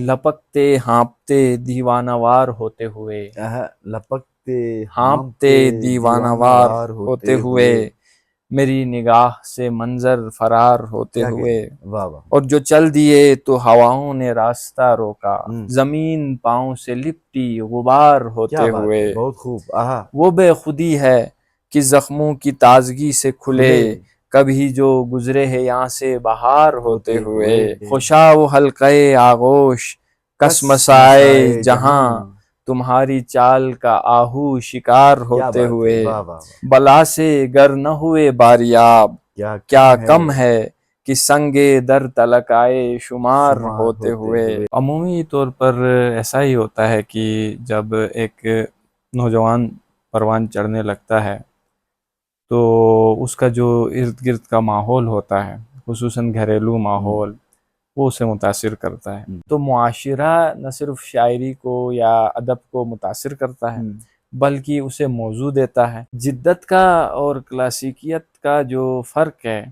لپکتے ہانپتے دیوانہ وار ہوتے ہوئے، لپکتے ہانپتے دیوانہ وار ہوتے ہوئے، میری نگاہ سے منظر فرار ہوتے کیا ہوئے، کہتے ہیں؟ واہ واہ، اور جو چل دیے تو ہواؤں نے راستہ روکا، زمین پاؤں سے لپٹی غبار کیا ہوتے بات ہوئے، ہے، بہت خوب، آہا، وہ بے خودی ہے کہ زخموں کی تازگی سے کھلے، کبھی جو گزرے ہیں یہاں سے بہار ہوتے ہوئے، خوشا وہ حلقے آغوش کس مسائے جہاں، تمہاری چال کا آہو شکار ہوتے ہوئے، واہ واہ، بلا سے گر نہ ہوئے باریاب، کیا کم ہے کہ سنگ در تلک آئے شمار ہوتے ہوئے۔ عمومی طور پر ایسا ہی ہوتا ہے کہ جب ایک نوجوان پروان چڑھنے لگتا ہے تو اس کا جو ارد گرد کا ماحول ہوتا ہے، خصوصاً گھریلو ماحول، وہ اسے متاثر کرتا ہے۔ تو معاشرہ نہ صرف شاعری کو یا ادب کو متاثر کرتا ہے بلکہ اسے موضوع دیتا ہے۔ جدت کا اور کلاسیکیت کا جو فرق ہے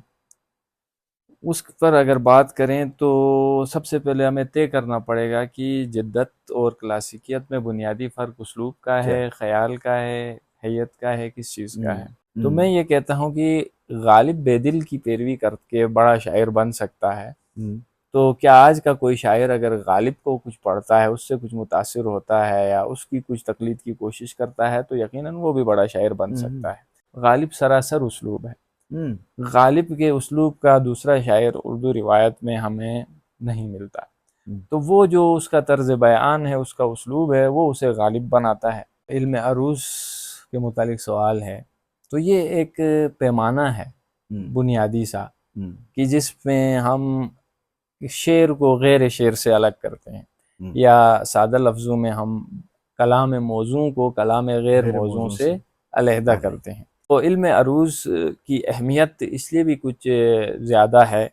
اس پر اگر بات کریں تو سب سے پہلے ہمیں طے کرنا پڑے گا کہ جدت اور کلاسیکیت میں بنیادی فرق اسلوب کا ہے، خیال کا ہے، حیت کا ہے، کس چیز کا ہے۔ تو میں یہ کہتا ہوں کہ غالب بے دل کی پیروی کر کے بڑا شاعر بن سکتا ہے، تو کیا آج کا کوئی شاعر اگر غالب کو کچھ پڑھتا ہے، اس سے کچھ متاثر ہوتا ہے یا اس کی کچھ تقلید کی کوشش کرتا ہے تو یقیناً وہ بھی بڑا شاعر بن سکتا ہے۔ غالب سراسر اسلوب ہے، غالب کے اسلوب کا دوسرا شاعر اردو روایت میں ہمیں نہیں ملتا، تو وہ جو اس کا طرز بیان ہے، اس کا اسلوب ہے، وہ اسے غالب بناتا ہے۔ علم عروض کے متعلق سوال ہے، تو یہ ایک پیمانہ ہے بنیادی سا کہ جس میں ہم شعر کو غیر شعر سے الگ کرتے ہیں، یا سادہ لفظوں میں ہم کلام موزوں کو کلام غیر موزوں سے علیحدہ کرتے ہیں۔ تو علم عروض کی اہمیت اس لیے بھی کچھ زیادہ ہے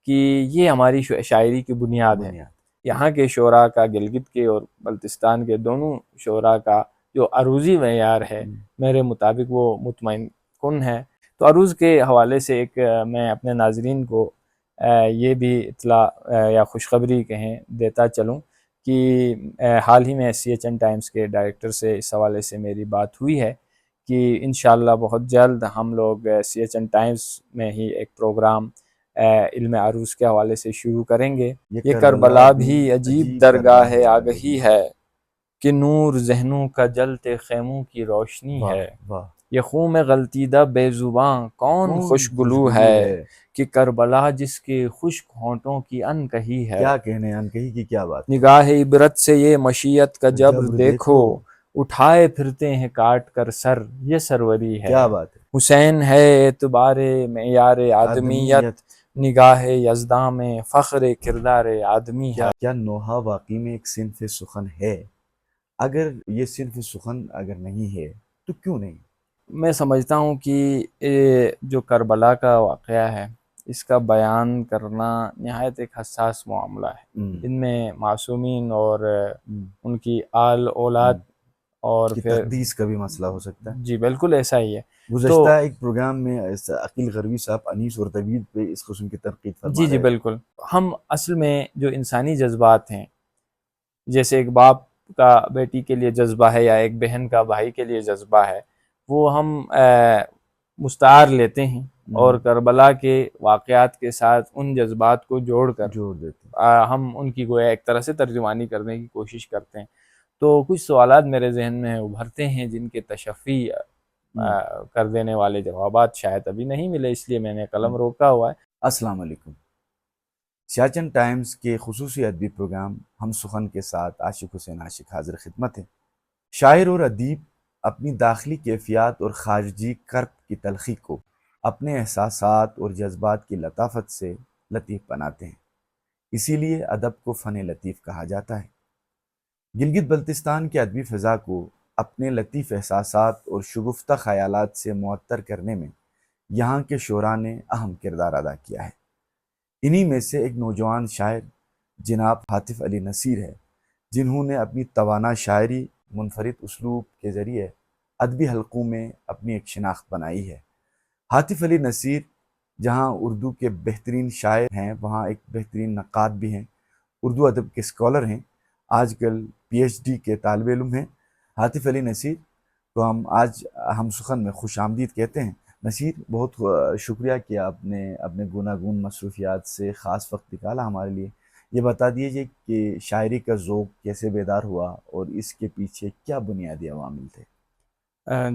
کہ یہ ہماری شاعری کی بنیاد ہے۔ یہاں کے شعراء کا، گلگت کے اور بلتستان کے دونوں شعراء کا جو عروضی معیار ہے میرے مطابق وہ مطمئن کن ہے۔ تو عروض کے حوالے سے ایک میں اپنے ناظرین کو یہ بھی اطلاع یا خوشخبری کہیں دیتا چلوں کہ حال ہی میں CHN ٹائمز کے ڈائریکٹر سے اس حوالے سے میری بات ہوئی ہے کہ انشاءاللہ بہت جلد ہم لوگ CHN ٹائمز میں ہی ایک پروگرام علم عروض کے حوالے سے شروع کریں گے۔ یہ کربلا بھی عجیب درگاہ آگہی ہے کہ نور ذہنوں کا جلتے خیموں کی روشنی ہے، یہ خون میں غلطیدہ بے زباں کون خوشگلو ہے کہ کربلا جس کے خشک ہونٹوں کی ان کہی ہے۔ کیا کہنے، ان کہی کی کیا بات، نگاہ عبرت سے یہ مشیت کا جبر دیکھو، اٹھائے پھرتے ہیں کاٹ کر سر، یہ سروری ہے۔ کیا بات ہے، حسین ہے اعتبار معیار آدمیت، نگاہ یزداں میں فخر کردار آدمی ہے۔ کیا نوحہ واقعی میں ایک صنف سخن ہے؟ اگر یہ صنف سخن اگر نہیں ہے تو کیوں نہیں؟ میں سمجھتا ہوں کہ جو کربلا کا واقعہ ہے اس کا بیان کرنا نہایت ایک حساس معاملہ ہے۔ ان میں معصومین اور ان کی آل اولاد اور پھر تقدیس کا بھی مسئلہ ہو سکتا ہے۔ جی بالکل ایسا ہی ہے۔ گزشتہ ایک پروگرام میں عقیل غروی صاحب انیس اور طویل پہ اس قسم کی تنقید فرما رہے جی بالکل، ہم اصل میں جو انسانی جذبات ہیں، جیسے ایک باپ کا بیٹی کے لیے جذبہ ہے یا ایک بہن کا بھائی کے لیے جذبہ ہے، وہ ہم مستعار لیتے ہیں اور کربلا کے واقعات کے ساتھ ان جذبات کو جوڑ دیتے ہیں، ہم ان کی گویا ایک طرح سے ترجمانی کرنے کی کوشش کرتے ہیں۔ تو کچھ سوالات میرے ذہن میں ابھرتے ہیں جن کے تشفی کر دینے والے جوابات شاید ابھی نہیں ملے، اس لیے میں نے قلم روکا ہوا ہے۔ السلام علیکم، CHN ٹائمز کے خصوصی ادبی پروگرام ہم سخن کے ساتھ عاشق حسین عاشق حاضر خدمت ہے۔ شاعر اور ادیب اپنی داخلی کیفیات اور خارجی کرب کی تلخی کو اپنے احساسات اور جذبات کی لطافت سے لطیف بناتے ہیں، اسی لیے ادب کو فن لطیف کہا جاتا ہے۔ گلگت بلتستان کی ادبی فضا کو اپنے لطیف احساسات اور شگفتہ خیالات سے معطر کرنے میں یہاں کے شعراء نے اہم کردار ادا کیا ہے۔ انہی میں سے ایک نوجوان شاعر جناب عاطف علی نصیر ہے، جنہوں نے اپنی توانا شاعری، منفرد اسلوب کے ذریعے ادبی حلقوں میں اپنی ایک شناخت بنائی ہے۔ عاطف علی نصیر جہاں اردو کے بہترین شاعر ہیں، وہاں ایک بہترین نقاد بھی ہیں، اردو ادب کے اسکالر ہیں، آج کل پی ایچ ڈی کے طالب علم ہیں۔ عاطف علی نصیر کو ہم آج ہم سخن میں خوش آمدید کہتے ہیں۔ نصیر، بہت شکریہ کہ آپ نے اپنے گوناگون مصروفیات سے خاص وقت نکالا ہمارے لیے۔ یہ بتا دیجیے کہ شاعری کا ذوق کیسے بیدار ہوا اور اس کے پیچھے کیا بنیادی عوامل تھے؟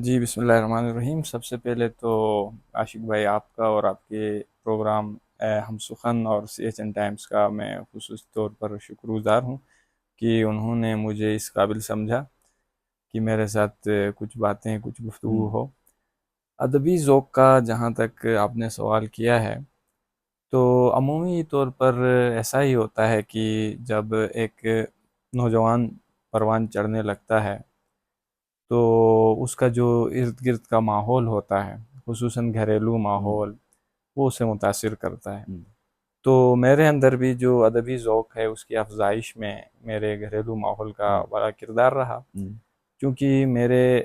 جی بسم اللہ الرحمن الرحیم۔ سب سے پہلے تو عاشق بھائی آپ کا اور آپ کے پروگرام ہم سخن اور سی ایچ این ٹائمز کا میں خصوصی طور پر شکر گزار ہوں کہ انہوں نے مجھے اس قابل سمجھا کہ میرے ساتھ کچھ باتیں کچھ گفتگو ہو۔ ادبی ذوق کا جہاں تک آپ نے سوال کیا ہے تو عمومی طور پر ایسا ہی ہوتا ہے کہ جب ایک نوجوان پروان چڑھنے لگتا ہے تو اس کا جو ارد گرد کا ماحول ہوتا ہے، خصوصاً گھریلو ماحول، وہ اسے متاثر کرتا ہے۔ تو میرے اندر بھی جو ادبی ذوق ہے اس کی افزائش میں میرے گھریلو ماحول کا بڑا کردار رہا، کیونکہ میرے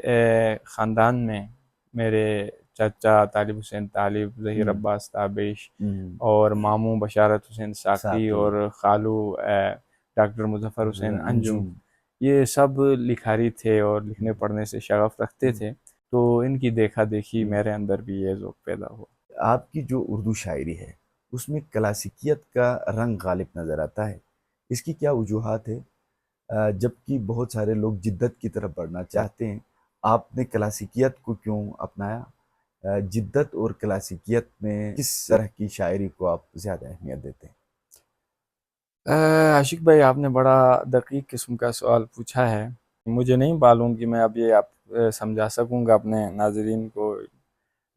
خاندان میں میرے چچا طالب حسین طالب، ظہیر عباس تابش اور ماموں بشارت حسین ساقی اور خالو ڈاکٹر مظفر حسین انجم، یہ سب لکھاری تھے اور لکھنے پڑھنے سے شغف رکھتے تھے، تو ان کی دیکھا دیکھی میرے اندر بھی یہ ذوق پیدا ہوا۔ آپ کی جو اردو شاعری ہے اس میں کلاسیکیت کا رنگ غالب نظر آتا ہے، اس کی کیا وجوہات ہے؟ جبکہ بہت سارے لوگ جدت کی طرف بڑھنا چاہتے ہیں، آپ نے کلاسیکیت کو کیوں اپنایا؟ جدت اور کلاسیکیت میں کس طرح کی شاعری کو آپ زیادہ اہمیت دیتے ہیں؟ عاشق بھائی آپ نے بڑا دقیق قسم کا سوال پوچھا ہے، مجھے نہیں معلوم کہ میں اب یہ آپ سمجھا سکوں گا اپنے ناظرین کو،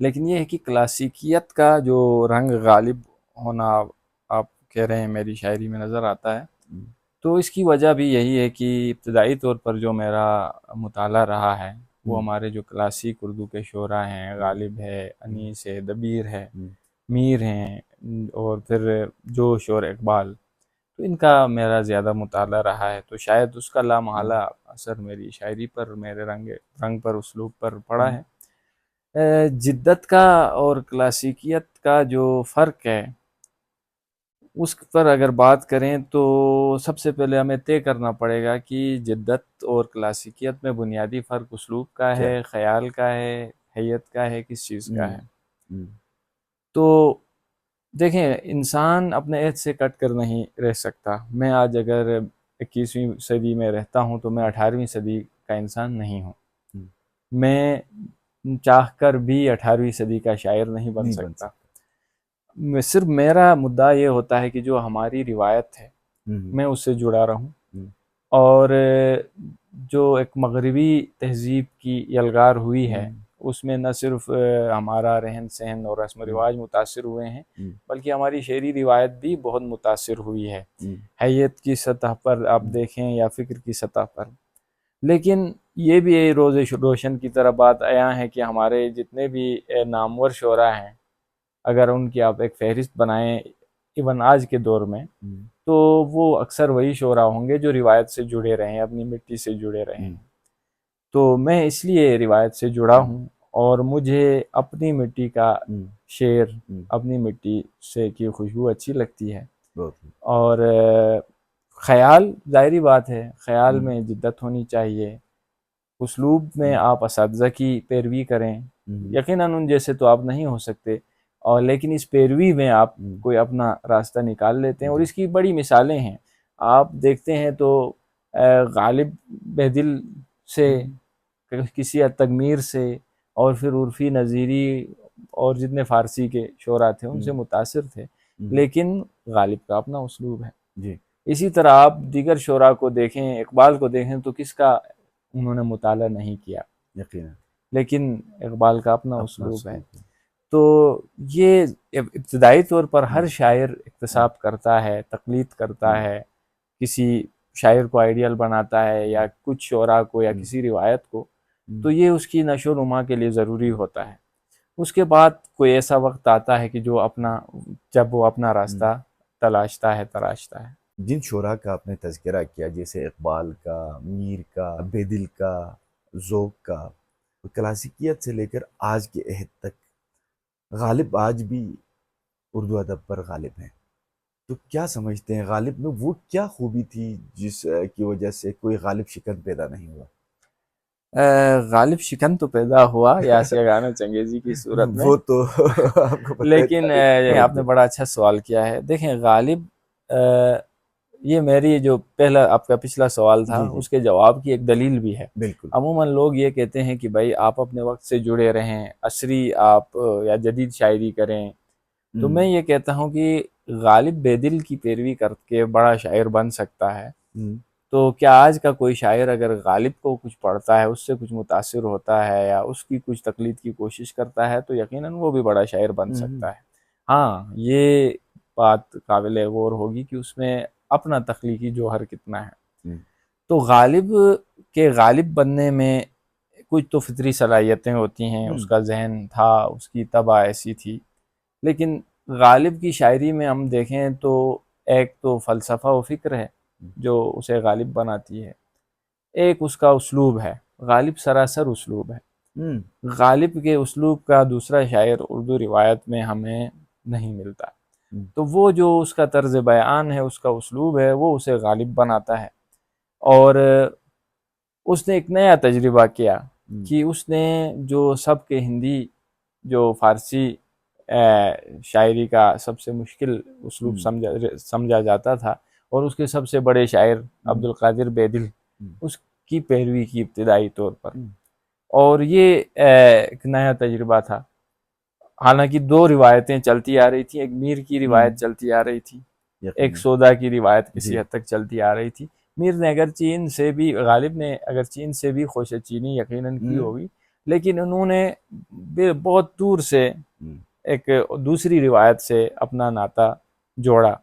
لیکن یہ ہے کہ کلاسیکیت کا جو رنگ غالب ہونا آپ کہہ رہے ہیں میری شاعری میں نظر آتا ہے، تو اس کی وجہ بھی یہی ہے کہ ابتدائی طور پر جو میرا مطالعہ رہا ہے وہ ہمارے جو کلاسیک اردو کے شعراء ہیں، غالب ہے، انیس ہے، دبیر ہے، میر ہیں، اور پھر جوش اور اقبال، تو ان کا میرا زیادہ مطالعہ رہا ہے، تو شاید اس کا لامحالہ اثر میری شاعری پر، میرے رنگ پر، اسلوب پر پڑا ہے۔ جدت کا اور کلاسیکیت کا جو فرق ہے اس پر اگر بات کریں تو سب سے پہلے ہمیں طے کرنا پڑے گا کہ جدت اور کلاسیکیت میں بنیادی فرق اسلوب کا ہے، خیال کا ہے، حیت کا ہے، کس چیز کا ہے۔ تو دیکھیں، انسان اپنے عہد سے کٹ کر نہیں رہ سکتا۔ میں آج اگر 21ویں صدی میں رہتا ہوں تو میں 18ویں صدی کا انسان نہیں ہوں، میں چاہ کر بھی 18ویں صدی کا شاعر نہیں بن سکتا۔ صرف میرا مدعا یہ ہوتا ہے کہ جو ہماری روایت ہے میں اس سے جڑا رہوں، اور جو ایک مغربی تہذیب کی یلغار ہوئی ہے اس میں نہ صرف ہمارا رہن سہن اور رسم و رواج متاثر ہوئے ہیں بلکہ ہماری شعری روایت بھی بہت متاثر ہوئی ہے، حیت کی سطح پر آپ دیکھیں یا فکر کی سطح پر۔ لیکن یہ بھی روز روشن کی طرح بات عیاں ہے کہ ہمارے جتنے بھی نامور شعراء ہیں، اگر ان کی آپ ایک فہرست بنائیں ایون آج کے دور میں، تو وہ اکثر وہی شعراء ہوں گے جو روایت سے جڑے رہے ہیں، اپنی مٹی سے جڑے رہے ہیں۔ تو میں اس لیے روایت سے جڑا ہوں اور مجھے اپنی مٹی کا شعر، اپنی مٹی سے کی خوشبو اچھی لگتی ہے، اور خیال ظاہری بات ہے، خیال میں جدت ہونی چاہیے، اسلوب میں آپ اساتذہ کی پیروی کریں، یقیناً ان جیسے تو آپ نہیں ہو سکتے، اور لیکن اس پیروی میں آپ کوئی اپنا راستہ نکال لیتے ہیں، اور اس کی بڑی مثالیں ہیں۔ آپ دیکھتے ہیں تو غالب بہدل سے، کسی حد تک میر سے، اور پھر عرفی نظیری اور جتنے فارسی کے شعراء تھے ان سے متاثر تھے، لیکن غالب کا اپنا اسلوب ہے۔ اسی طرح آپ دیگر شعراء کو دیکھیں، اقبال کو دیکھیں تو کس کا انہوں نے مطالعہ نہیں کیا، لیکن اقبال کا اپنا اسلوب ہے۔ تو یہ ابتدائی طور پر ہر شاعر اکتساب کرتا ہے، تقلید کرتا ہے، کسی شاعر کو آئیڈیل بناتا ہے یا کچھ شعراء کو یا کسی روایت کو، تو یہ اس کی نشو و نما کے لیے ضروری ہوتا ہے۔ اس کے بعد کوئی ایسا وقت آتا ہے کہ جب وہ اپنا راستہ تلاشتا ہے، تراشتا ہے۔ جن شعراء کا آپ نے تذکرہ کیا، جیسے اقبال کا، میر کا، بیدل کا، ذوق کا، کلاسیکیت سے لے کر آج کے عہد تک غالب آج بھی اردو ادب پر غالب ہیں، تو کیا سمجھتے ہیں غالب میں وہ کیا خوبی تھی جس کی وجہ سے کوئی غالب شکن پیدا نہیں ہوا؟ غالب شکن تو پیدا ہوا یاسیہ گانا چنگیزی کی صورت میں، وہ تو آپ کو پتہ ہے لیکن تاریخ آپ نے بڑا اچھا سوال کیا ہے. دیکھیں غالب، یہ میری جو پہلا آپ کا پچھلا سوال تھا جی جی اس کے جواب کی ایک دلیل بھی ہے. بالکل. عموماً لوگ یہ کہتے ہیں کہ بھائی آپ اپنے وقت سے جڑے رہیں، عصری آپ یا جدید شاعری کریں. تو میں یہ کہتا ہوں کہ غالب بے دل کی پیروی کر کے بڑا شاعر بن سکتا ہے. تو کیا آج کا کوئی شاعر اگر غالب کو کچھ پڑھتا ہے، اس سے کچھ متاثر ہوتا ہے یا اس کی کچھ تقلید کی کوشش کرتا ہے تو یقیناً وہ بھی بڑا شاعر بن سکتا ہے. ہاں، یہ بات قابل غور ہوگی کہ اس میں اپنا تخلیقی جوہر کتنا ہے. تو غالب کے غالب بننے میں کچھ تو فطری صلاحیتیں ہوتی ہیں، اس کا ذہن تھا، اس کی طبع ایسی تھی. لیکن غالب کی شاعری میں ہم دیکھیں تو ایک تو فلسفہ و فکر ہے جو اسے غالب بناتی ہے، ایک اس کا اسلوب ہے. غالب سراسر اسلوب ہے. غالب کے اسلوب کا دوسرا شاعر اردو روایت میں ہمیں نہیں ملتا. تو وہ جو اس کا طرز بیان ہے، اس کا اسلوب ہے، وہ اسے غالب بناتا ہے. اور اس نے ایک نیا تجربہ کیا کہ اس نے جو سب کے ہندی جو فارسی شاعری کا سب سے مشکل اسلوب سمجھا جاتا تھا، اور اس کے سب سے بڑے شاعر عبدالقادر بیدل، اس کی پیروی کی ابتدائی طور پر. اور یہ ایک نیا تجربہ تھا. حالانکہ دو روایتیں چلتی آ رہی تھیں، ایک میر کی روایت چلتی آ رہی تھی، ایک سودا کی روایت کسی حد تک چلتی آ رہی تھی. میر نے اگرچہ ان سے بھی، غالب نے اگرچہ ان سے بھی خوش چینی یقیناً کی ہوگی، لیکن انہوں نے بہت دور سے ایک دوسری روایت سے اپنا ناطہ جوڑا،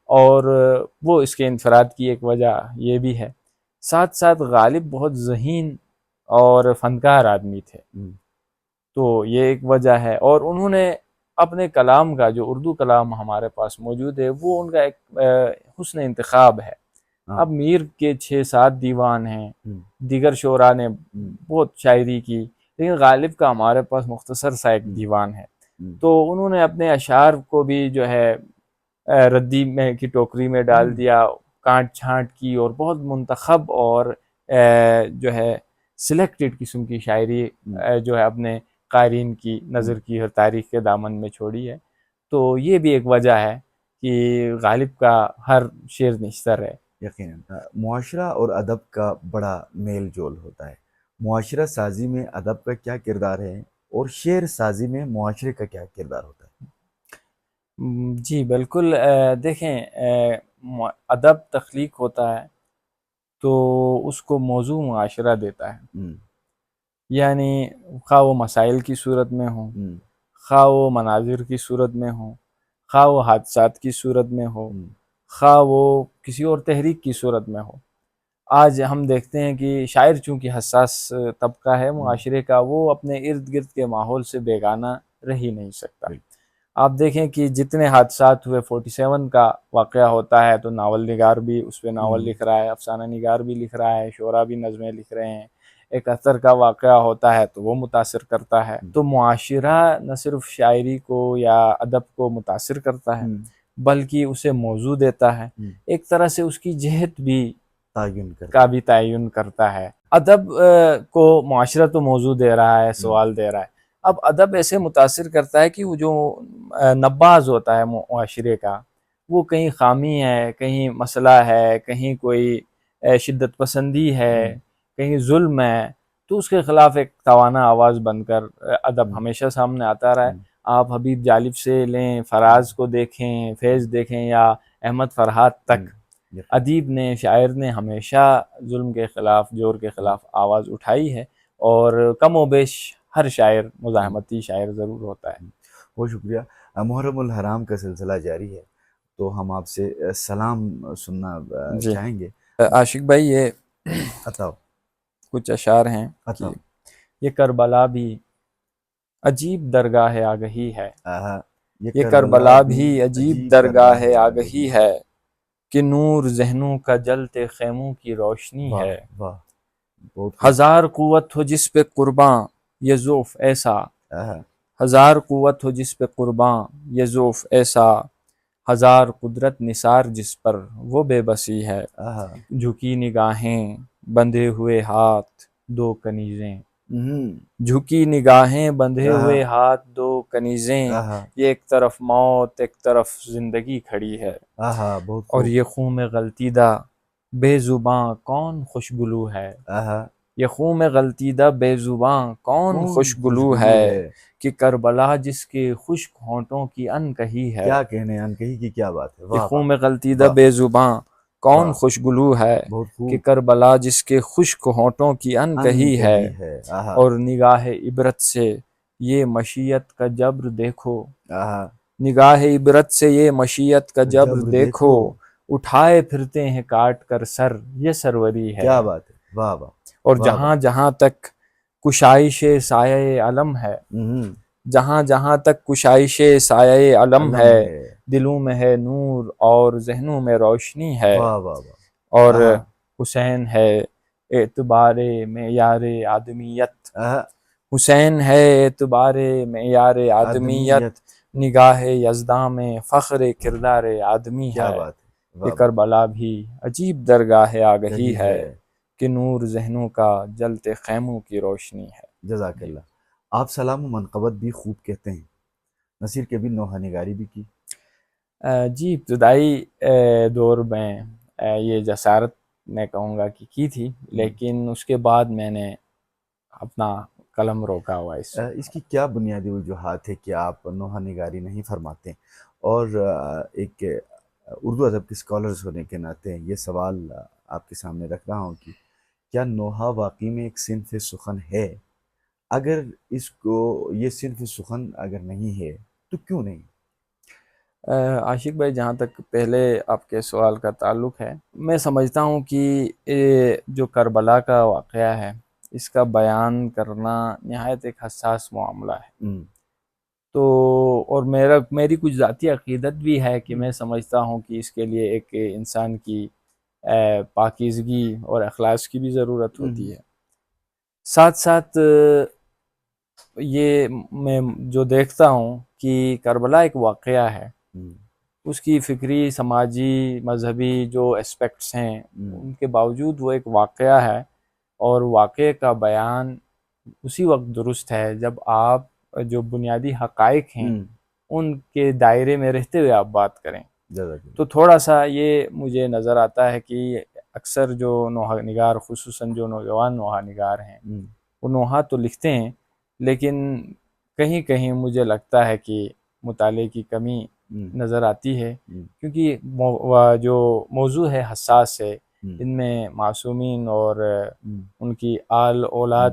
اور وہ اس کے انفراد کی ایک وجہ یہ بھی ہے. ساتھ ساتھ غالب بہت ذہین اور فنکار آدمی تھے، تو یہ ایک وجہ ہے. اور انہوں نے اپنے کلام کا، جو اردو کلام ہمارے پاس موجود ہے، وہ ان کا ایک حسن انتخاب ہے. اب میر کے 6-7 دیوان ہیں، دیگر شعراء نے بہت شاعری کی، لیکن غالب کا ہمارے پاس مختصر سا ایک دیوان ہے. تو انہوں نے اپنے اشعار کو بھی جو ہے ردی میں کی ٹوکری میں ڈال دیا، کانٹ چھانٹ کی، اور بہت منتخب اور جو ہے سلیکٹڈ قسم کی شاعری جو ہے اپنے قارئین کی نظر کی اور تاریخ کے دامن میں چھوڑی ہے. تو یہ بھی ایک وجہ ہے کہ غالب کا ہر شعر نشتر ہے. یقیناً معاشرہ اور ادب کا بڑا میل جول ہوتا ہے. معاشرہ سازی میں ادب کا کیا کردار ہے اور شعر سازی میں معاشرے کا کیا کردار ہوتا ہے؟ جی بالکل. دیکھیں، ادب تخلیق ہوتا ہے تو اس کو موضوع معاشرہ دیتا ہے. یعنی خواہ وہ مسائل کی صورت میں ہوں، خواہ وہ مناظر کی صورت میں ہوں، خواہ وہ حادثات کی صورت میں ہو، خواہ وہ کسی اور تحریک کی صورت میں ہو. آج ہم دیکھتے ہیں کہ شاعر چونکہ حساس طبقہ ہے معاشرے کا، وہ اپنے ارد گرد کے ماحول سے بیگانہ رہ ہی نہیں سکتا. آپ دیکھیں کہ جتنے حادثات ہوئے، 47 کا واقعہ ہوتا ہے تو ناول نگار بھی اس پہ ناول لکھ رہا ہے، افسانہ نگار بھی لکھ رہا ہے، شعراء بھی نظمیں لکھ رہے ہیں. 71 کا واقعہ ہوتا ہے تو وہ متاثر کرتا ہے. تو معاشرہ نہ صرف شاعری کو یا ادب کو متاثر کرتا ہے بلکہ اسے موضوع دیتا ہے، ایک طرح سے اس کی جہت بھی تعین کرتا ہے. ادب کو معاشرہ تو موضوع دے رہا ہے، سوال دے رہا ہے. اب ادب ایسے متاثر کرتا ہے کہ وہ جو نباز ہوتا ہے معاشرے کا، وہ کہیں خامی ہے، کہیں مسئلہ ہے، کہیں کوئی شدت پسندی ہے، کہیں ظلم ہے، تو اس کے خلاف ایک توانا آواز بن کر ادب ہمیشہ سامنے آتا رہا ہے. آپ حبیب جالب سے لیں، فراز کو دیکھیں، فیض دیکھیں، یا احمد فرحات تک، ادیب نے، شاعر نے ہمیشہ ظلم کے خلاف، جور کے خلاف آواز اٹھائی ہے. اور کم و بیش ہر شاعر مزاحمتی شاعر ضرور ہوتا ہے. بہت شکریہ. محرم الحرام کا سلسلہ جاری ہے تو ہم آپ سے سلام سننا چاہیں گے. عاشق بھائی، یہ عطاؤ کچھ اشعار ہیں کہ یہ کربلا بھی عجیب درگاہ آگہی ہے، یہ کربلا بھی عجیب درگاہ آگہی ہے، کہ نور ذہنوں کا جلتے خیموں کی روشنی ہے. ہزار قوت ہو جس پہ قرباں یہ ذوف ایسا، ہزار قوت ہو جس پہ قرباں یہ ذوف ایسا، ہزار قدرت نثار جس پر وہ بے بسی ہے، آہا جھکی نگاہیں بندھے ہوئے ہاتھ دو کنیزیں، جھکی نگاہیں بندھے ہوئے ہاتھ دو کنیزیں، آہا یہ ایک طرف موت ایک طرف زندگی کھڑی ہے، آہا بہت اور خوب. یہ خون میں غلطیدہ بے زباں کون خوشگلو ہے، آہا یہ خون میں غلطیدہ بے زباں کون خوشگلو ہے، کہ کربلا جس کے خشک ہونٹوں کی ان کہی ہے، کیا کہنے ان کہی کی کیا بات ہے. یہ واہ خون واہ میں غلطیدہ واہ بے زباں کون واہ خوشگلو ہے، بہت کہ خوب. کربلا جس کے خشک ہونٹوں کی ان کہی ہے، آہا اور نگاہ عبرت سے یہ مشیت کا جبر دیکھو، آہا نگاہ عبرت سے یہ مشیت کا جبر دیکھو، اٹھائے پھرتے ہیں کاٹ کر سر یہ سروری ہے، کیا بات ہے. واہ واہ اور واہ جہاں جہاں تک کشائش سایہ علم ہے، جہاں جہاں تک کشائش سایہ علم ہے، دلوں میں ہے نور اور ذہنوں میں روشنی ہے، واہ واہ واہ. اور آہا حسین ہے اعتبار معیار آدمیت، آہا حسین ہے اعتبار معیار آدمیت، نگاہ یزداں میں فخر کردار آدمی کیا ہے، بات ہے. یہ واہ کربلا بھی عجیب درگاہ آگہی صحیح ہے، کہ نور ذہنوں کا جلتے خیموں کی روشنی ہے. جزاک اللہ. آپ سلام و منقبت بھی خوب کہتے ہیں، نصیر کبھی نوحہ نگاری بھی کی؟ جی ابتدائی دور میں یہ جسارت میں کہوں گا کہ کی تھی، لیکن اس کے بعد میں نے اپنا قلم روکا ہوا اس کی کیا بنیادی وجوہات ہے کہ آپ نوحہ نگاری نہیں فرماتے؟ اور ایک اردو ادب کے اسکالرز ہونے کے ناطے یہ سوال آپ کے سامنے رکھ رہا ہوں کہ کیا نوحہ واقعی میں ایک صنف سخن ہے؟ اگر اس کو یہ صنف سخن اگر نہیں ہے تو کیوں نہیں؟ عاشق بھائی، جہاں تک پہلے آپ کے سوال کا تعلق ہے، میں سمجھتا ہوں کہ جو کربلا کا واقعہ ہے اس کا بیان کرنا نہایت ایک حساس معاملہ ہے، تو اور میری کچھ ذاتی عقیدت بھی ہے کہ میں سمجھتا ہوں کہ اس کے لیے ایک انسان کی پاکیزگی اور اخلاص کی بھی ضرورت ہوتی ہے. ساتھ ساتھ یہ میں جو دیکھتا ہوں کہ کربلا ایک واقعہ ہے، اس کی فکری سماجی مذہبی جو اسپیکٹس ہیں ان کے باوجود وہ ایک واقعہ ہے، اور واقعے کا بیان اسی وقت درست ہے جب آپ جو بنیادی حقائق ہیں ان کے دائرے میں رہتے ہوئے آپ بات کریں. تو تھوڑا سا یہ مجھے نظر آتا ہے کہ اکثر جو نوحہ نگار، خصوصاً جو نوجوان نوحہ نگار ہیں، وہ نوحہ تو لکھتے ہیں لیکن کہیں کہیں مجھے لگتا ہے کہ مطالعے کی کمی نظر آتی ہے، کیونکہ جو موضوع ہے حساس ہے، ان میں معصومین اور ان کی آل اولاد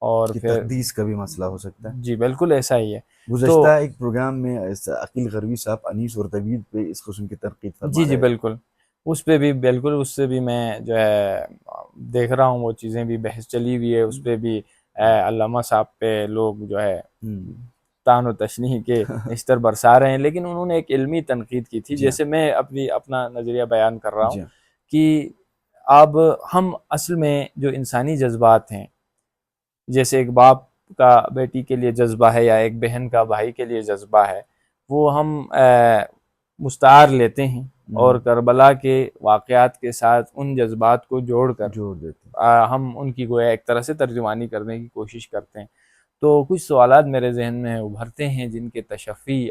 اور پھر تقدیس کا بھی مسئلہ ہو سکتا ہے. جی بالکل ایسا ہی ہے. گزشتہ ایک پروگرام میں عقیل غروی صاحب انیس اور طویل پہ اس قسم کی تنقید فرما رہے جی بالکل، اس پہ بھی بالکل، اس سے بھی میں جو ہے دیکھ رہا ہوں، وہ چیزیں بھی بحث چلی ہوئی ہے، اس پہ بھی علامہ صاحب پہ لوگ جو ہے تان و تشنیح کے نشتر برسا رہے ہیں، لیکن انہوں نے ایک علمی تنقید کی تھی، جیسے میں اپنا نظریہ بیان کر رہا ہوں کہ اب ہم اصل میں جو انسانی جذبات ہیں، جیسے ایک باپ کا بیٹی کے لیے جذبہ ہے یا ایک بہن کا بھائی کے لیے جذبہ ہے، وہ ہم مستعار لیتے ہیں اور کربلا کے واقعات کے ساتھ ان جذبات کو جوڑ دیتے ہیں، ہم ان کی گویا ایک طرح سے ترجمانی کرنے کی کوشش کرتے ہیں. تو کچھ سوالات میرے ذہن میں ابھرتے ہیں جن کے تشفی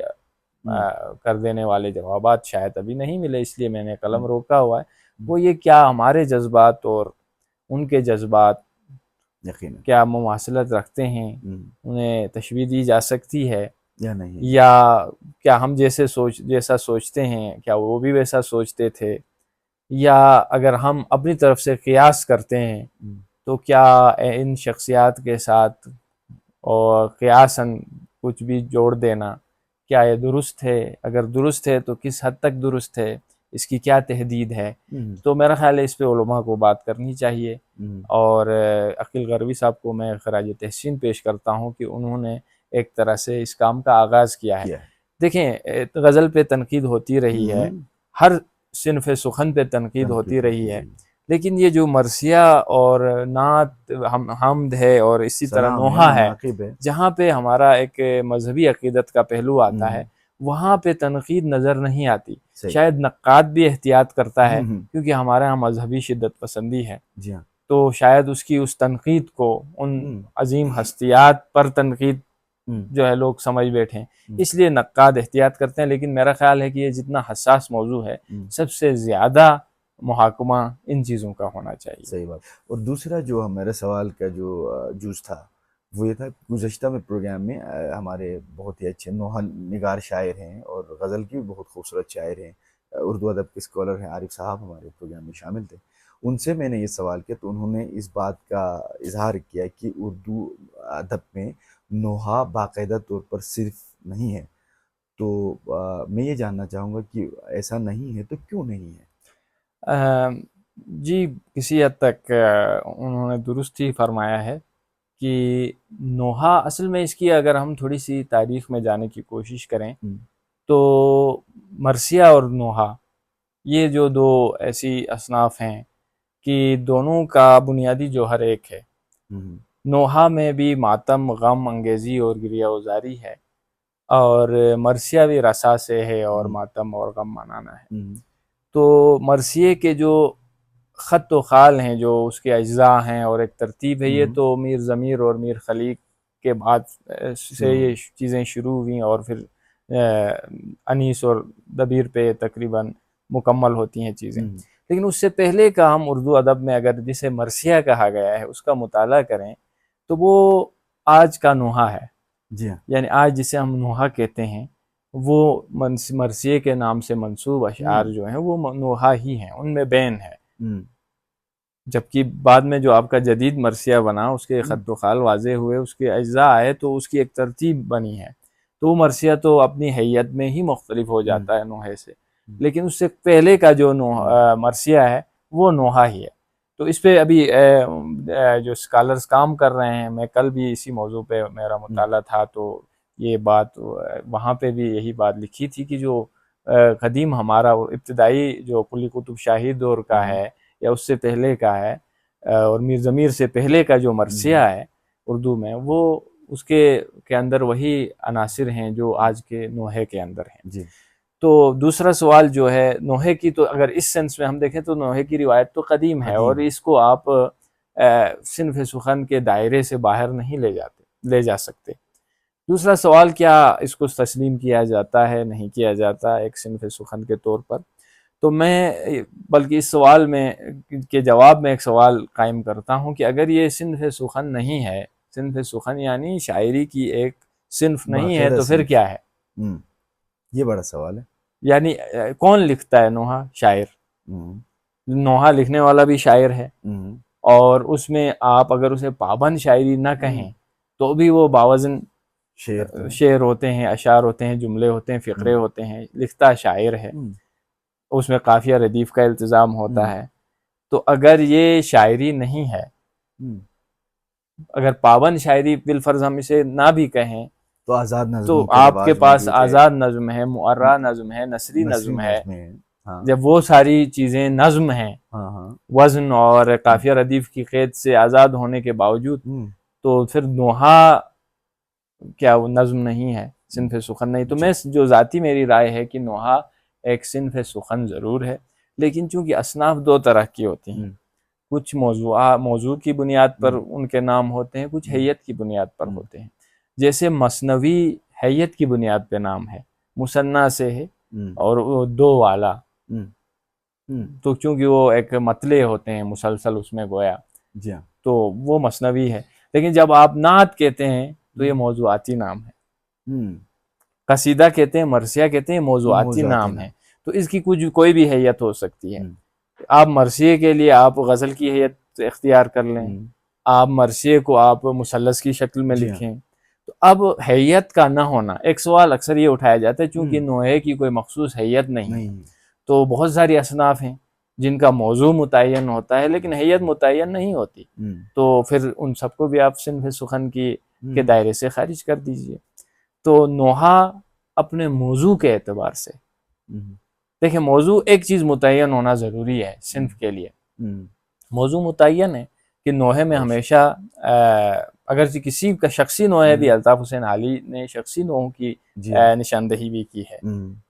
کر دینے والے جوابات شاید ابھی نہیں ملے، اس لیے میں نے قلم روکا ہوا ہے. وہ یہ کیا ہمارے جذبات اور ان کے جذبات کیا مماثلت رکھتے ہیں، انہیں تشبیہ دی جا سکتی ہے یا نہیں، یا کیا ہم جیسا سوچتے ہیں کیا وہ بھی ویسا سوچتے تھے، یا اگر ہم اپنی طرف سے قیاس کرتے ہیں تو کیا ان شخصیات کے ساتھ اور قیاساً کچھ بھی جوڑ دینا کیا یہ درست ہے؟ اگر درست ہے تو کس حد تک درست ہے، اس کی کیا تحدید ہے؟ تو میرا خیال ہے اس پہ علماء کو بات کرنی چاہیے، اور عقیل غروی صاحب کو میں خراج تحسین پیش کرتا ہوں کہ انہوں نے ایک طرح سے اس کام کا آغاز کیا ہے. دیکھیں، غزل پہ تنقید ہوتی رہی ہے، ہر صنف سخن پہ تنقید ہوتی رہی ہے، لیکن یہ جو مرثیہ اور نعت حمد ہے اور اسی طرح نوحہ ہے، جہاں پہ ہمارا ایک مذہبی عقیدت کا پہلو آتا ہے، وہاں پہ تنقید نظر نہیں آتی. صحیح. شاید نقاد بھی احتیاط کرتا ہے ہم، کیونکہ ہمارے ہاں مذہبی شدت پسندی ہے، جی ہاں. تو شاید اس کی اس تنقید کو ان ہم، عظیم ہستیات پر تنقید ہم، جو ہے لوگ سمجھ بیٹھے ہیں، ہم، اس لیے نقاد احتیاط کرتے ہیں. لیکن میرا خیال ہے کہ یہ جتنا حساس موضوع ہے ہم. سب سے زیادہ محاکمہ ان چیزوں کا ہونا چاہیے. صحیح بات. اور دوسرا جو میرے سوال کا جو جز تھا وہ یہ تھا، گزشتہ میں پروگرام میں ہمارے بہت ہی اچھے نوحہ نگار شاعر ہیں اور غزل کی بھی بہت خوبصورت شاعر ہیں، اردو ادب کے اسکالر ہیں، عارف صاحب ہمارے پروگرام میں شامل تھے. ان سے میں نے یہ سوال کیا تو انہوں نے اس بات کا اظہار کیا کہ اردو ادب میں نوحہ باقاعدہ طور پر صرف نہیں ہے. تو میں یہ جاننا چاہوں گا کہ ایسا نہیں ہے تو کیوں نہیں ہے؟ جی کسی حد تک انہوں نے درست ہی فرمایا ہے کہ نوحہ اصل میں اس کی اگر ہم تھوڑی سی تاریخ میں جانے کی کوشش کریں ہم، تو مرثیہ اور نوحہ یہ جو دو ایسی اصناف ہیں کہ دونوں کا بنیادی جوہر ایک ہے. ہم، نوحہ میں بھی ماتم، غم انگیزی اور گریہ وزاری ہے، اور مرثیہ بھی رسا سے ہے اور ہم، ماتم اور غم منانا ہے. ہم، تو مرثیے کے جو خط و خال ہیں، جو اس کے اجزاء ہیں اور ایک ترتیب ہے، یہ ہم، تو میر ضمیر اور میر خلیق کے بعد سے شروع یہ چیزیں شروع ہوئیں اور پھر انیس اور دبیر پہ تقریباً مکمل ہوتی ہیں چیزیں. ہم، لیکن اس سے پہلے کا ہم اردو ادب میں اگر جسے مرثیہ کہا گیا ہے اس کا مطالعہ کریں تو وہ آج کا نوحہ ہے. جی ہاں. یعنی آج جسے ہم نوحہ کہتے ہیں وہ مرثیے کے نام سے منسوب اشعار جو ہیں وہ نوحہ ہی ہیں، ان میں بین ہے. ہم، جبکہ بعد میں جو آپ کا جدید مرثیہ بنا اس کے ہم، خط و خال واضح ہوئے، اس کے اجزاء آئے تو اس کی ایک ترتیب بنی ہے. تو وہ مرثیہ تو اپنی حیت میں ہی مختلف ہو جاتا ہے نوحے سے، لیکن اس سے پہلے کا جو مرثیہ ہے وہ نوحہ ہی ہے. تو اس پہ ابھی جو اسکالرز کام کر رہے ہیں، میں کل بھی اسی موضوع پہ میرا مطالعہ تھا تو یہ بات وہاں پہ بھی یہی بات لکھی تھی کہ جو قدیم ہمارا ابتدائی جو قلی قطب شاہی دور کا ہے یا اس سے پہلے کا ہے اور میر ضمیر سے پہلے کا جو مرثیہ ہے اردو میں، وہ اس کے اندر وہی عناصر ہیں جو آج کے نوحے کے اندر ہیں. جی. تو دوسرا سوال جو ہے نوحے کی، تو اگر اس سینس میں ہم دیکھیں تو نوحے کی روایت تو قدیم ہے اور اس کو آپ صنف سخن کے دائرے سے باہر نہیں لے جا سکتے. دوسرا سوال، کیا اس کو تسلیم کیا جاتا ہے نہیں کیا جاتا ایک صنف سخن کے طور پر؟ تو میں بلکہ اس سوال میں کے جواب میں ایک سوال قائم کرتا ہوں کہ اگر یہ صنف سخن نہیں ہے، صنف سخن یعنی شاعری کی ایک صنف نہیں ہے، باقاعدہ تو پھر کیا ہے؟ یہ بڑا سوال ہے. یعنی کون لکھتا ہے نوحہ؟ شاعر. ہم، نوحہ لکھنے والا بھی شاعر ہے، ہم، اور اس میں آپ اگر اسے پابند شاعری نہ کہیں تو بھی وہ باوزن شعر تو ہے. شعر ہوتے ہیں، اشعار ہوتے ہیں، جملے ہوتے ہیں، فقرے ہوتے ہیں، لکھتا شاعر ہے، اس میں قافیہ ردیف کا التزام ہوتا ہے. تو اگر یہ شاعری نہیں ہے، اگر پابند شاعری بالفرض ہم اسے نہ بھی کہیں تو آزاد تو نظموں کا آپ کے رواج پاس موجود ہے، آزاد نظم ہے، معرہ نظم ہے، نثری نثری نظم ہے. نظمیں ہیں. ہاں جب وہ ساری چیزیں نظم ہیں، ہاں ہاں. وزن اور قافیہ ردیف کی قید سے آزاد ہونے کے باوجود، تو پھر نوحہ کیا وہ نظم نہیں ہے، صنف سخن نہیں؟ تو میں جو ذاتی میری رائے ہے کہ نوحہ ایک صنف سخن ضرور ہے، لیکن چونکہ اصناف دو طرح کی ہوتی ہیں، کچھ موضوع کی بنیاد پر ان کے نام ہوتے ہیں، کچھ حیت کی بنیاد پر ہوتے ہیں. جیسے مثنوی حیت کی بنیاد پہ نام ہے، مثنیٰ سے ہے اور وہ دو والا، تو چونکہ وہ ایک مطلع ہوتے ہیں مسلسل اس میں گویا، تو وہ مثنوی ہے. لیکن جب آپ نعت کہتے ہیں تو یہ موضوعاتی نام ہے. قصیدہ کہتے ہیں، مرثیہ کہتے ہیں، موضوعاتی نام ہے. تو اس کی کوئی بھی حیت ہو سکتی ہے. آپ مرثیے کے لیے آپ غزل کی حیت اختیار کر لیں، آپ مرثیے کو آپ مثلث کی شکل میں لکھیں. تو اب حیت کا نہ ہونا، ایک سوال اکثر یہ اٹھایا جاتا ہے چونکہ نوحے کی کوئی مخصوص حیت نہیں ہے، تو بہت ساری اصناف ہیں جن کا موضوع متعین ہوتا ہے لیکن حیت متعین نہیں ہوتی، تو پھر ان سب کو بھی آپ صنف سخن کے دائرے سے خارج کر دیجئے. تو نوحہ اپنے موضوع کے اعتبار سے، دیکھیں موضوع ایک چیز متعین ہونا ضروری ہے صنف کے لیے. موضوع متعین ہے کہ نوحے میں ہمیشہ اگرچہ کسی کا شخصی نوع ہے بھی، الطاف حسین علی نے شخصی نوعوں کی نشاندہی بھی کی ہے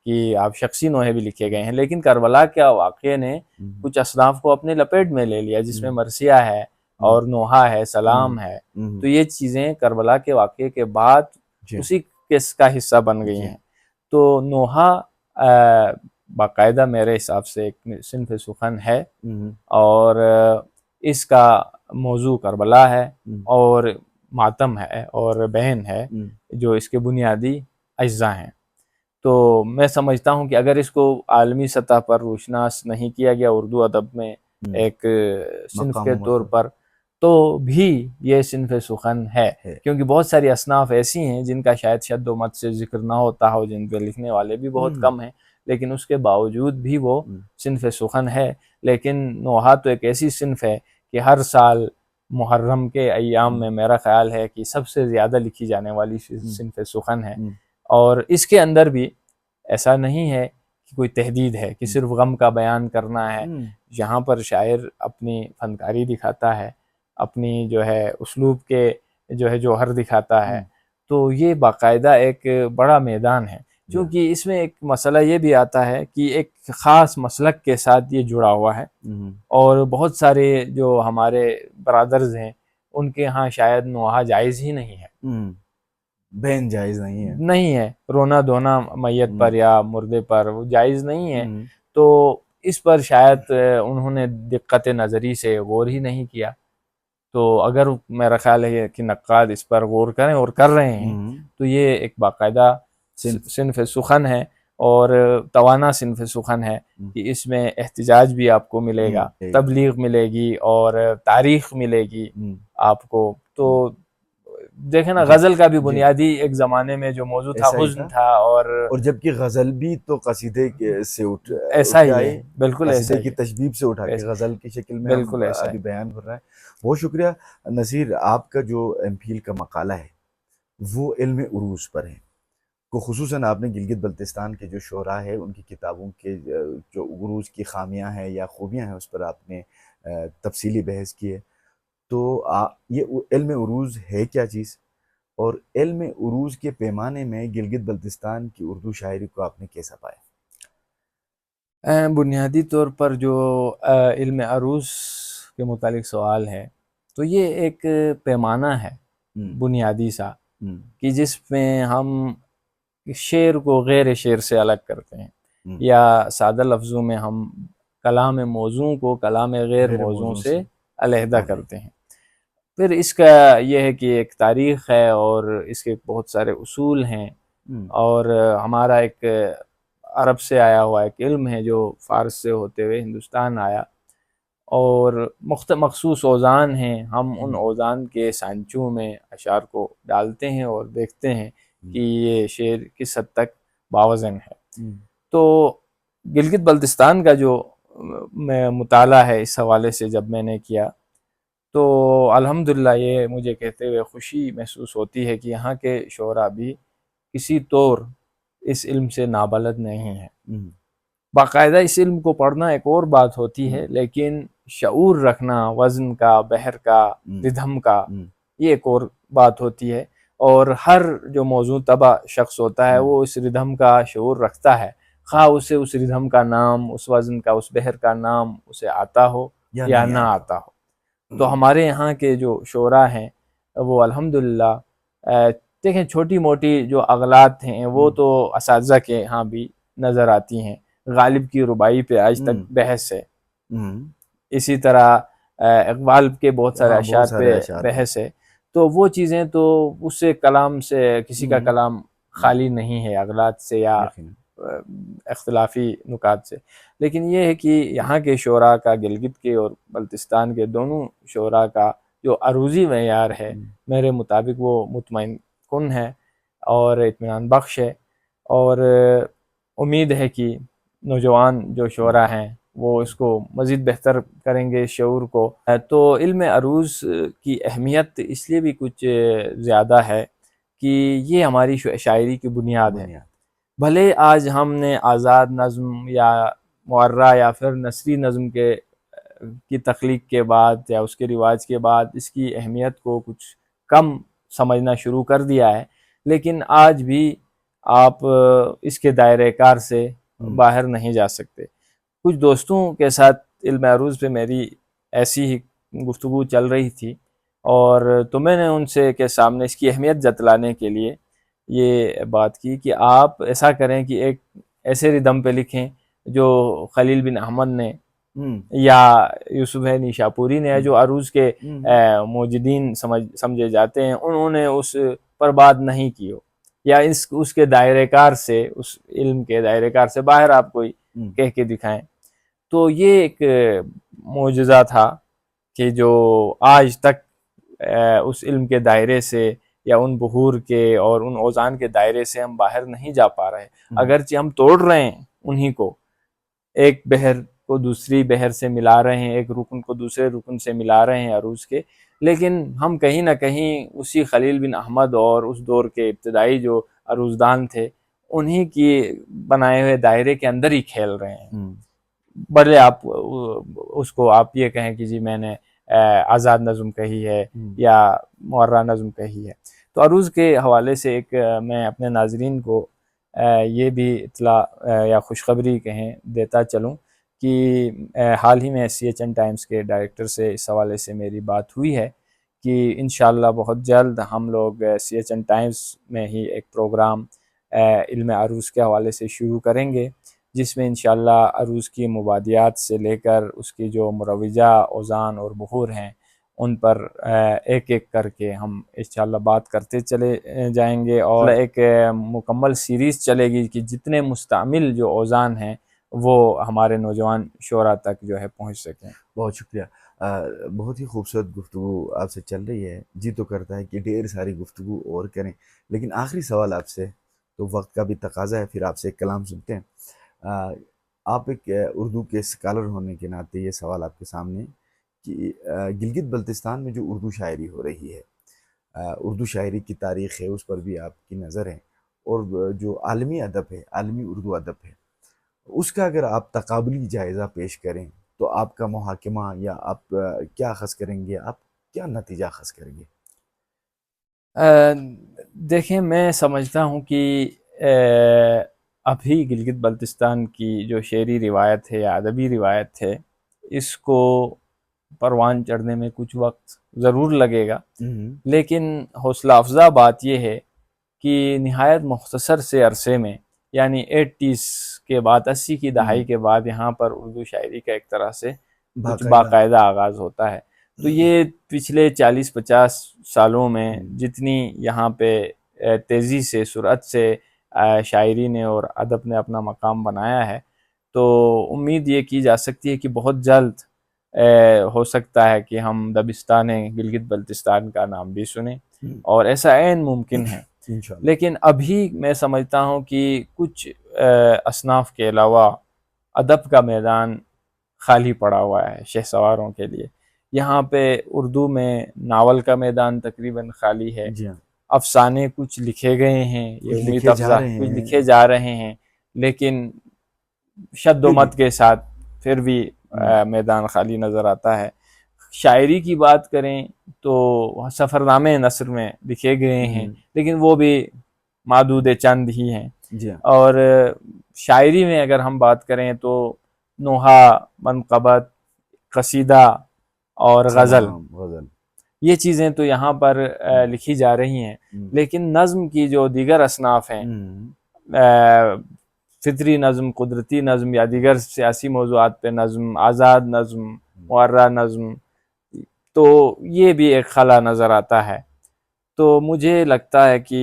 کہ آپ شخصی نوحے بھی لکھے گئے ہیں، لیکن کربلا کے واقعے نے کچھ اصناف کو اپنے لپیٹ میں لے لیا، جس میں مرثیہ ہے اور نوحہ ہے، سلام ہے، تو یہ چیزیں کربلا کے واقعے کے بعد اسی کیس کا حصہ بن گئی ہیں۔ تو نوحہ باقاعدہ میرے حساب سے ایک صنف سخن ہے، اور اس کا موضوع کربلا ہے اور ماتم ہے اور بہن ہے، جو اس کے بنیادی اجزاء ہیں۔ تو میں سمجھتا ہوں کہ اگر اس کو عالمی سطح پر روشناس نہیں کیا گیا اردو ادب میں ایک صنف کے طور پر، تو بھی یہ صنف سخن ہے، کیونکہ بہت ساری اصناف ایسی ہیں جن کا شاید شد و مد سے ذکر نہ ہوتا ہو، جن پہ لکھنے والے بھی بہت کم ہیں، لیکن اس کے باوجود بھی وہ صنف سخن ہے۔ لیکن نوحہ تو ایک ایسی صنف ہے کہ ہر سال محرم کے ایام میں میرا خیال ہے کہ سب سے زیادہ لکھی جانے والی صنف سخن ہے، اور اس کے اندر بھی ایسا نہیں ہے کہ کوئی تحدید ہے کہ صرف غم کا بیان کرنا ہے۔ یہاں پر شاعر اپنی فنکاری دکھاتا ہے، اپنی جو ہے اسلوب کے جو ہے جوہر دکھاتا ہے، تو یہ باقاعدہ ایک بڑا میدان ہے، کیونکہ اس میں ایک مسئلہ یہ بھی آتا ہے کہ ایک خاص مسلک کے ساتھ یہ جڑا ہوا ہے، اور بہت سارے جو ہمارے برادرز ہیں ان کے ہاں شاید نوحہ جائز ہی نہیں ہے، بہن جائز نہیں ہے، رونا دھونا میت پر یا مردے پر وہ جائز نہیں ہے، تو اس پر شاید انہوں نے دقت نظری سے غور ہی نہیں کیا۔ تو اگر میرا خیال ہے کہ نقاد اس پر غور کریں اور کر رہے ہیں تو یہ ایک باقاعدہ صنف سخن ہے، اور توانا صنف سخن ہے کہ اس میں احتجاج بھی آپ کو ملے گا، تبلیغ ملے گی اور تاریخ ملے گی آپ کو۔ تو دیکھیں نا، غزل کا بھی بنیادی ایک زمانے میں جو موضوع تھا حزن تھا، اور جبکہ غزل بھی تو قصیدے سے ایسا ہی ہے، بالکل ایسا کی تشبیب سے اٹھا کے غزل کی شکل میں بالکل ایسا ابھی بیان کر رہا ہے۔ بہت شکریہ نصیر، آپ کا جو ایم فل کا مقالہ ہے وہ علم عروج پر ہے، کو خصوصاً آپ نے گلگت بلتستان کے جو شعراء ہیں ان کی کتابوں کے جو عروج کی خامیاں ہیں یا خوبیاں ہیں اس پر آپ نے تفصیلی بحث کی ہے۔ تو یہ علم عروج ہے کیا چیز، اور علم عروج کے پیمانے میں گلگت بلتستان کی اردو شاعری کو آپ نے کیسا پایا؟ بنیادی طور پر جو علم عروج کے متعلق سوال ہے، تو یہ ایک پیمانہ ہے بنیادی سا، کہ جس میں ہم شعر کو غیر شعر سے الگ کرتے ہیں، یا سادہ لفظوں میں ہم کلام موزوں کو کلام غیر موزوں سے علیحدہ کرتے ہیں۔ پھر اس کا یہ ہے کہ ایک تاریخ ہے اور اس کے بہت سارے اصول ہیں، اور ہمارا ایک عرب سے آیا ہوا ایک علم ہے جو فارس سے ہوتے ہوئے ہندوستان آیا، اور مخصوص اوزان ہیں، ہم ان اوزان کے سانچوں میں اشعار کو ڈالتے ہیں اور دیکھتے ہیں کہ یہ شعر کس حد تک باوزن ہے۔ تو گلگت بلتستان کا جو مطالعہ ہے اس حوالے سے جب میں نے کیا، تو الحمدللہ یہ مجھے کہتے ہوئے خوشی محسوس ہوتی ہے کہ یہاں کے شعراء بھی کسی طور اس علم سے نابلد نہیں ہیں۔ باقاعدہ اس علم کو پڑھنا ایک اور بات ہوتی ہے، لیکن شعور رکھنا وزن کا، بحر کا، ردھم کا، یہ ایک اور بات ہوتی ہے، اور ہر جو موضوع طبع شخص ہوتا ہے وہ اس ردھم کا شعور رکھتا ہے، خواہ اسے اس ردھم کا نام، اس وزن کا، اس بحر کا نام اسے آتا ہو یا نہ آتا ہو۔ تو ہمارے یہاں کے جو شعراء ہیں وہ الحمدللہ دیکھیں چھوٹی موٹی جو اغلاط ہیں وہ تو اساتذہ کے ہاں بھی نظر آتی ہیں، غالب کی رباعی پہ آج تک بحث ہے، اسی طرح اقبال کے بہت سارے اشعار پہ بحث ہے، تو وہ چیزیں تو اس سے کلام سے کسی کا کلام خالی نہیں ہے اغلاط سے یا اختلافی نکات سے۔ لیکن یہ ہے کہ یہاں کے شعراء کا، گلگت کے اور بلتستان کے دونوں شعراء کا جو عروضی معیار ہے میرے مطابق وہ مطمئن کن ہے اور اطمینان بخش ہے، اور امید ہے کہ نوجوان جو شعراء ہیں وہ اس کو مزید بہتر کریں گے شعور کو۔ تو علم عروض کی اہمیت اس لیے بھی کچھ زیادہ ہے کہ یہ ہماری شاعری کی بنیاد ہے۔ بھلے آج ہم نے آزاد نظم یا معرہ یا پھر نثری نظم کی تخلیق کے بعد یا اس کے رواج کے بعد اس کی اہمیت کو کچھ کم سمجھنا شروع کر دیا ہے، لیکن آج بھی آپ اس کے دائرۂ کار سے باہر نہیں جا سکتے۔ کچھ دوستوں کے ساتھ علم عروض پہ میری ایسی ہی گفتگو چل رہی تھی، اور تو میں نے ان سے کے سامنے اس کی اہمیت جتلانے کے لیے یہ بات کی کہ آپ ایسا کریں کہ ایک ایسے ردم پہ لکھیں جو خلیل بن احمد نے یا یوسف نیشاپوری نے، جو عروض کے موجدین سمجھے جاتے ہیں، انہوں نے اس پر بات نہیں کی ہو، یا اس کے دائرۂ کار سے، اس علم کے دائرۂ کار سے باہر آپ کوئی کہہ کے دکھائیں۔ تو یہ ایک معجزہ تھا کہ جو آج تک اس علم کے دائرے سے یا ان بحور کے اور ان اوزان کے دائرے سے ہم باہر نہیں جا پا رہے، اگرچہ ہم توڑ رہے ہیں انہی کو، ایک بحر کو دوسری بحر سے ملا رہے ہیں، ایک رکن کو دوسرے رکن سے ملا رہے ہیں عروض کے، لیکن ہم کہیں نہ کہیں اسی خلیل بن احمد اور اس دور کے ابتدائی جو عروضدان تھے انہی کی بنائے ہوئے دائرے کے اندر ہی کھیل رہے ہیں۔ بھلے آپ اس کو آپ یہ کہیں کہ جی میں نے آزاد نظم کہی ہے یا معرہ نظم کہی ہے۔ تو عروض کے حوالے سے ایک میں اپنے ناظرین کو یہ بھی اطلاع یا خوشخبری کہیں دیتا چلوں کہ حال ہی میں CHN ٹائمز کے ڈائریکٹر سے اس حوالے سے میری بات ہوئی ہے کہ انشاءاللہ بہت جلد ہم لوگ CHN ٹائمز میں ہی ایک پروگرام علم عروض کے حوالے سے شروع کریں گے، جس میں انشاءاللہ عروض کی مبادیات سے لے کر اس کی جو مروجہ اوزان اور بحور ہیں ان پر ایک ایک کر کے ہم انشاءاللہ بات کرتے چلے جائیں گے، اور ایک مکمل سیریز چلے گی کہ جتنے مستعمل جو اوزان ہیں وہ ہمارے نوجوان شعراء تک جو ہے پہنچ سکیں۔ بہت شکریہ، بہت ہی خوبصورت گفتگو آپ سے چل رہی ہے، جی تو کرتا ہے کہ ڈھیر ساری گفتگو اور کریں، لیکن آخری سوال آپ سے، تو وقت کا بھی تقاضا ہے، پھر آپ سے ایک کلام سنتے ہیں۔ آپ ایک اردو کے اسکالر ہونے کے ناطے یہ سوال آپ کے سامنے کہ گلگت بلتستان میں جو اردو شاعری ہو رہی ہے، اردو شاعری کی تاریخ ہے، اس پر بھی آپ کی نظر ہے، اور جو عالمی ادب ہے، عالمی اردو ادب ہے، اس کا اگر آپ تقابلی جائزہ پیش کریں تو آپ کا محاکمہ یا آپ کیا اخذ کریں گے، آپ کیا نتیجہ اخذ کریں گے؟ دیکھیں، میں سمجھتا ہوں کہ ابھی گلگت بلتستان کی جو شعری روایت ہے یا ادبی روایت ہے، اس کو پروان چڑھنے میں کچھ وقت ضرور لگے گا، لیکن حوصلہ افزا بات یہ ہے کہ نہایت مختصر سے عرصے میں، یعنی 80s کے بعد، 80 کی دہائی کے بعد یہاں پر اردو شاعری کا ایک طرح سے کچھ باقاعدہ آغاز ہوتا ہے۔ تو یہ پچھلے 40-50 سالوں میں جتنی یہاں پہ تیزی سے، سرعت سے شاعری نے اور ادب نے اپنا مقام بنایا ہے، تو امید یہ کی جا سکتی ہے کہ بہت جلد ہو سکتا ہے کہ ہم دبستان گلگت بلتستان کا نام بھی سنیں، اور ایسا عین ممکن ہے۔ لیکن ابھی میں سمجھتا ہوں کہ کچھ اصناف کے علاوہ ادب کا میدان خالی پڑا ہوا ہے شہ سواروں کے لیے۔ یہاں پہ اردو میں ناول کا میدان تقریباً خالی ہے، افسانے کچھ لکھے گئے ہیں، یہ امید افزا کچھ لکھے جا رہے ہیں، لیکن شد و مت کے ساتھ پھر بھی میدان خالی نظر آتا ہے۔ شاعری کی بات کریں تو سفر نامے نثر میں لکھے گئے ہیں، لیکن وہ بھی معدود چند ہی ہیں۔ اور شاعری میں اگر ہم بات کریں تو نوحہ، منقبت، قصیدہ اور غزل، یہ چیزیں تو یہاں پر لکھی جا رہی ہیں، لیکن نظم کی جو دیگر اصناف ہیں، فطری نظم، قدرتی نظم یا دیگر سیاسی موضوعات پہ نظم، آزاد نظم، معرہ نظم، تو یہ بھی ایک خلا نظر آتا ہے۔ تو مجھے لگتا ہے کہ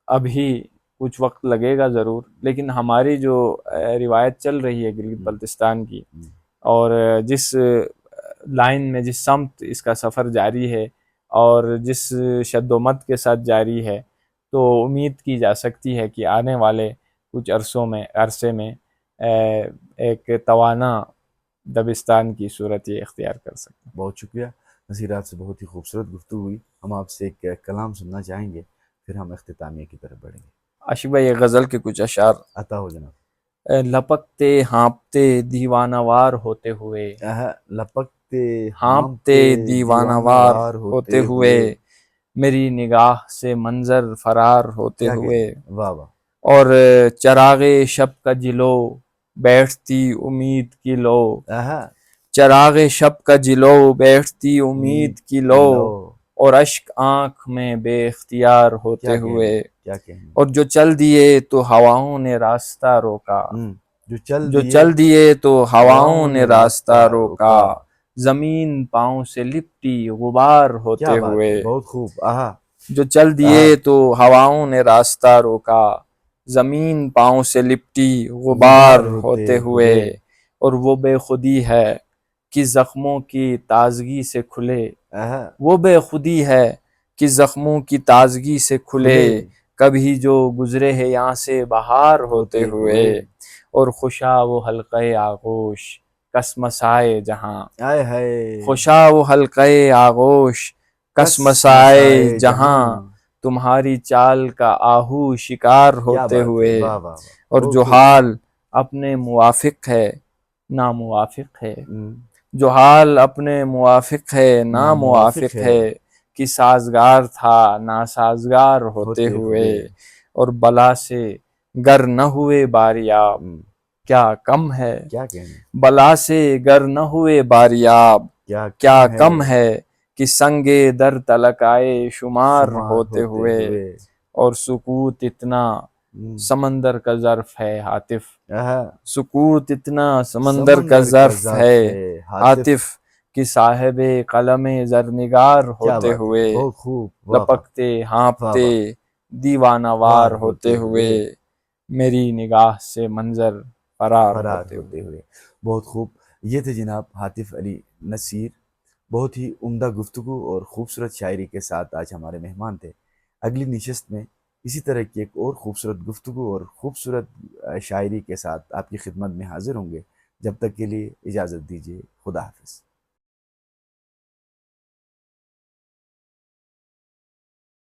ابھی کچھ وقت لگے گا ضرور، لیکن ہماری جو روایت چل رہی ہے گلگت بلتستان کی، اور جس لائن میں، جس سمت اس کا سفر جاری ہے اور جس شد و مت کے ساتھ جاری ہے، تو امید کی جا سکتی ہے کہ آنے والے کچھ عرصے میں ایک توانا دبستان کی صورت یہ اختیار کر سکتے ہیں۔ بہت شکریہ نصیر، آپ سے بہت ہی خوبصورت گفتگو ہوئی۔ ہم آپ سے ایک کلام سننا چاہیں گے، پھر ہم اختتامیہ کی طرف بڑھیں گے۔ عاشق بھائی، یہ غزل کے کچھ اشعار عطا ہو جناب۔ لپکتے ہانپتے دیوانہ وار ہوتے ہوئے، لپکتے ہانپتے دیوانہ وار ہوتے ہوئے، میری نگاہ سے منظر فرار ہوتے کیا ہوئے، واہ واہ، اور چراغ شب کا جلو بیٹھتی امید کی لو، آہا، چراغ شب کا جلو بیٹھتی امید کی لو، اور اشک آنکھ میں بے اختیار ہوتے کیا ہوئے، کیا کہنے، اور جو چل دیے تو ہواؤں نے راستہ روکا، جو جو چل دیے تو ہواؤں نے راستہ روکا، زمین پاؤں سے لپٹی غبار کیا ہوتے بات ہوئے، ہے، بہت خوب، آہا، جو چل دیے تو ہواؤں نے راستہ روکا، زمین پاؤں سے لپٹی غبار ہوتے ہوئے، اور وہ بے خودی ہے کہ زخموں کی تازگی سے کھلے، آہا، وہ بے خودی ہے کہ زخموں کی تازگی سے کھلے، کبھی جو گزرے ہیں یہاں سے بہار ہوتے ہوئے، اور خوشا وہ حلقۂ آغوش کسمسائے جہاں، آئے ہائے، خوشا وہ حلقۂ آغوش کسمسائے جہاں، تمہاری چال کا آہو شکار کیا ہوتے بات ہوئے، ہے، واہ واہ واہ، اور بہت جو خوب، حال اپنے موافق ہے ناموافق ہے، جو حال اپنے موافق ہے ناموافق ہے، کہ سازگار تھا ناسازگار ہوتے ہوئے، اور بلا سے گر نہ ہوئے باریاب کیا کم ہے، کیا کہنے، بلا سے گر نہ ہوئے باریاب کیا کم ہے، کہ سنگ در تلک آئے شمار ہوتے ہوئے، اور سکوت اتنا سمندر کا ظرف ہے عاطف، سکوت اتنا سمندر کا ظرف ہے عاطف، کہ صاحب قلم زرنگار ہوتے ہوئے، بہت خوب، لپکتے ہانپتے دیوانہ وار ہوتے ہوئے، میری نگاہ سے منظر فرار ہوتے ہوئے۔ بہت خوب، یہ تھے جناب عاطف علی نصیر، بہت ہی عمدہ گفتگو اور خوبصورت شاعری کے ساتھ آج ہمارے مہمان تھے۔ اگلی نشست میں اسی طرح کی ایک اور خوبصورت گفتگو اور خوبصورت شاعری کے ساتھ آپ کی خدمت میں حاضر ہوں گے۔ جب تک کے لیے اجازت دیجیے، خدا حافظ۔